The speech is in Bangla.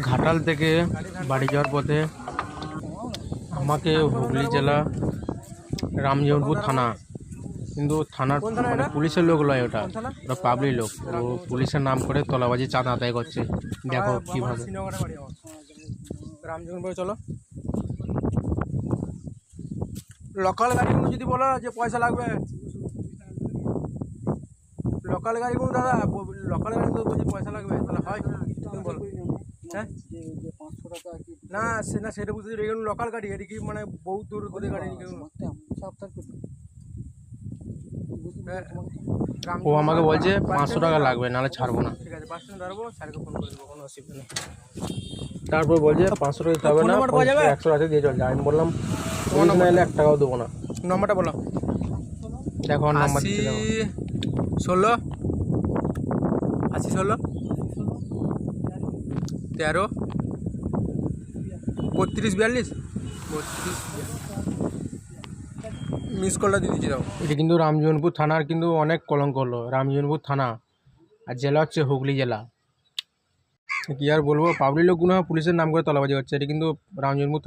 ঘাটাল থেকে বাড়ি যাওয়ার পথে আমাকে হুগলি জেলা রামজীবনপুর থানা, কিন্তু থানার মানে পুলিশের লোক নয়, ওটা পাবলিক লোক। ও পুলিশের নাম করে তলাবাজি চাঁদা আদায় করছে। দেখো কিভাবে। রামজীবনপুর চলো। লোকাল গাড়িগুলো যদি বলো যে পয়সা লাগবে, লোকাল গাড়িগুলো দাদা, লোকাল গাড়িগুলো বলছি পয়সা লাগবে, তাহলে হয় তুমি বলো। হ্যাঁ না না, সেটা বুঝতে এগুলো লোকাল গাড়ি, এটি কি মানে বহুত দূর দূরে গাড়ি। ও আমাকে বলছে 500 টাকা লাগবে, নাহলে ছাড়বো না। ঠিক আছে, 500 ধরবো, স্যারকে ফোন করে দেবো, কোনো অসুবিধা নেই। তারপর বলছে 500 টাকা দিতে হবে না, 100 টাকা দিয়ে চল। আমি বললাম পুলিশ না এলে 1 টাকাও দেবো না। নম্বরটা বলো। দেখো নাম্বার দিতে দাও। 16 80 16 13 32 42 মিস কলটা দিয়ে দিচ্ছি। দাও। এটা কিন্তু রামজীবনপুর থানার কিন্তু অনেক কলঙ্ক হলো। রামজীবনপুর থানা আর জেলা হচ্ছে হুগলি জেলা। কি আর বলবো, পাবলিক লোকগুলো পুলিশের নাম করে তলাবাজি হচ্ছে। এটা কিন্তু রামজীবনপুর থানা।